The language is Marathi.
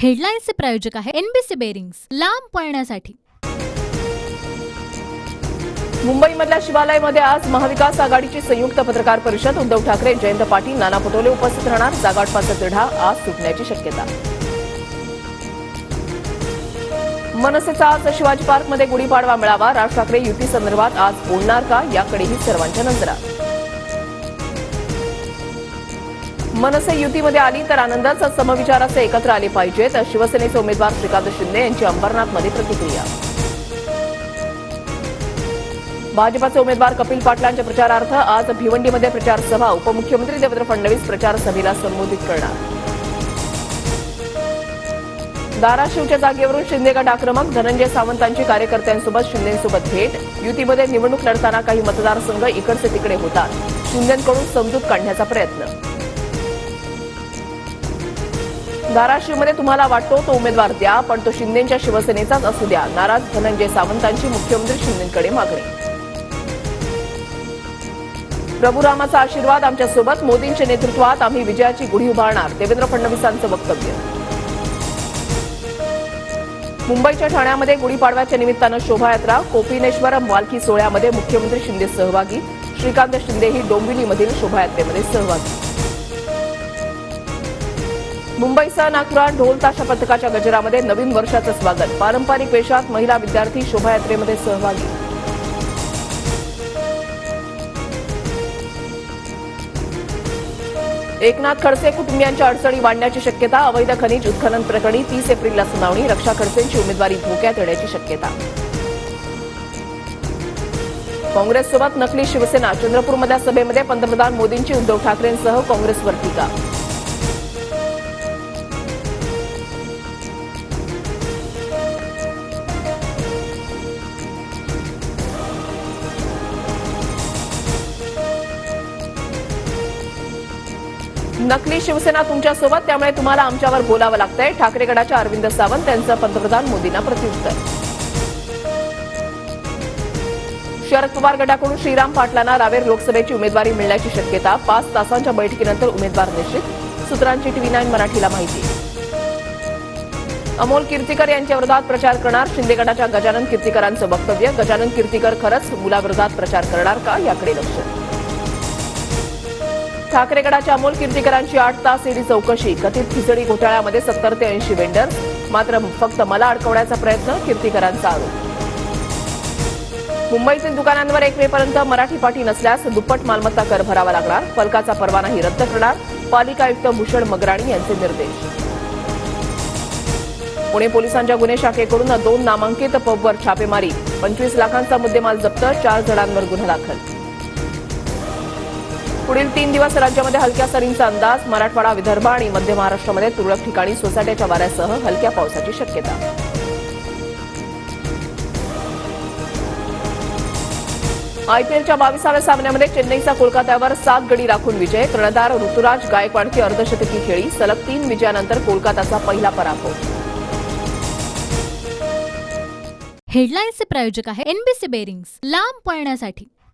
हेडलाईन्सचे प्रायोजक आहे एनबीसी बेरिंग्स, लांब पळण्यासाठी। मुंबईमधल्या शिवालयमध्ये आज महाविकास आघाडीची संयुक्त पत्रकार परिषद। उद्धव ठाकरे, जयंत पाटील, नाना पटोले उपस्थित राहणार। जागावाटपाचा तिढा आज सुटण्याची शक्यता। मनसेचा आज शिवाजी पार्कमध्ये गुढीपाडवा मेळावा। राज ठाकरे युती संदर्भात आज बोलणार का, याकडेही सर्वांच्या नजरा। मनसे युतीमध्ये आली तर आनंदच, समविचाराचे एकत्र आले पाहिजेत। शिवसेनेचे उमेदवार श्रीकांत शिंदे यांची अंबरनाथमध्ये प्रतिक्रिया। भाजपाचे उमेदवार कपिल पाटलांच्या प्रचारार्थ आज भिवंडीमध्ये प्रचार सभा। उपमुख्यमंत्री देवेंद्र फडणवीस प्रचार सभेला संबोधित करणार। धाराशिवच्या जागेवरून शिंदे गट आक्रमक। धनंजय सावंतांची कार्यकर्त्यांसोबत शिंदेसोबत भेट। युतीमध्ये निवडणूक लढताना काही मतदारसंघ इकडचे तिकडे होतात, शिंदेंकडून समजूत काढण्याचा प्रयत्न। धाराशिवमध्ये तुम्हाला वाटतो तो उमेदवार द्या, पण तो शिंदेंच्या शिवसेनेचाच असू द्या। नाराज धनंजय सावंतांची मुख्यमंत्री शिंदेंकडे मागणी। प्रभुरामाचा आशीर्वाद आमच्यासोबत, मोदींच्या नेतृत्वात आम्ही विजयाची गुढी उभारणार। देवेंद्र फडणवीसांचं वक्तव्य। मुंबईच्या ठाण्यामध्ये गुढीपाडव्याच्या निमित्तानं शोभायात्रा। कोपिनेश्वर पालखी सोहळ्यामध्ये मुख्यमंत्री शिंदे सहभागी। श्रीकांत शिंदेही डोंबिवलीमधील शोभायात्रेमध्ये सहभागी। मुंबईसह नागपुरात ढोल ताशा पथकाच्या गजरामध्ये नवीन वर्षाचं स्वागत। पारंपरिक वेशात महिला विद्यार्थी शोभायात्रेमध्ये सहभागी। एकनाथ खडसे कुटुंबियांच्या अडचणी वाढण्याची शक्यता। अवैध खनिज उत्खनन प्रकरणी 30 एप्रिलला सुनावणी। रक्षा खडसेंची उमेदवारी धोक्यात येण्याची शक्यता। काँग्रेससोबत नकली शिवसेना। चंद्रपूरमधल्या सभेमध्ये पंतप्रधान मोदींची उद्धव ठाकरेंसह काँग्रेसवर टीका। नकली शिवसेना तुमच्यासोबत, त्यामुळे तुम्हाला आमच्यावर बोलावं लागतंय। ठाकरे गटाच्या अरविंद सावंत यांचं पंतप्रधान मोदींना प्रत्युत्तर। शरद पवार गटाकडून श्रीराम पाटलांना रावेर लोकसभेची उमेदवारी मिळण्याची शक्यता। 5 तासांच्या बैठकीनंतर उमेदवार निश्चित, सूत्रांची TV9 मराठीला माहिती। अमोल कीर्तीकर यांच्या विरोधात प्रचार करणार। शिंदे गटाच्या गजानन कीर्तीकरांचं वक्तव्य। गजानन कीर्तीकर खरंच मुलाविरोधात प्रचार करणार का, याकडे लक्ष। ठाकरे गटाच्या अमोल कीर्तीकरांची 8 तास ईडी चौकशी। कथित खिचडी घोटाळ्यामध्ये 70 ते 80 वेंडर, मात्र फक्त मला अडकवण्याचा प्रयत्न, कीर्तीकरांचा आरोप। मुंबईतील दुकानांवर 1 मेपर्यंत मराठी पाटी नसल्यास दुप्पट मालमत्ता कर भरावा लागणार। फलकाचा परवानाही रद्द करणार। पालिका आयुक्त भूषण मगराणी यांचे निर्देश। पुणे पोलिसांच्या गुन्हे शाखेकडून 2 नामांकित पबवर छापेमारी। 25 लाखांचा मुद्देमाल जप्त। 4 जणांवर गुन्हा दाखल। पुढील 3 दिवस राज्यामध्ये हलक्या सरींचा अंदाज। मराठवाडा, विदर्भ आणि मध्य महाराष्ट्रामध्ये तुरळक ठिकाणी सोसाट्याच्या वाऱ्यासह हलक्या पावसाची शक्यता। आयपीएलच्या 22व्या सामन्यामध्ये चेन्नईचा कोलकात्यावर 7 गडी राखून विजय। कर्णधार ऋतुराज गायकवाडची अर्धशतकी खेळी। सलग 3 विजयानंतर कोलकाताचा पहिला पराभव। हेडलाईन्सचे प्रायोजक आहे एनबीसी बेरिंग्स, लांब पळण्यासाठी।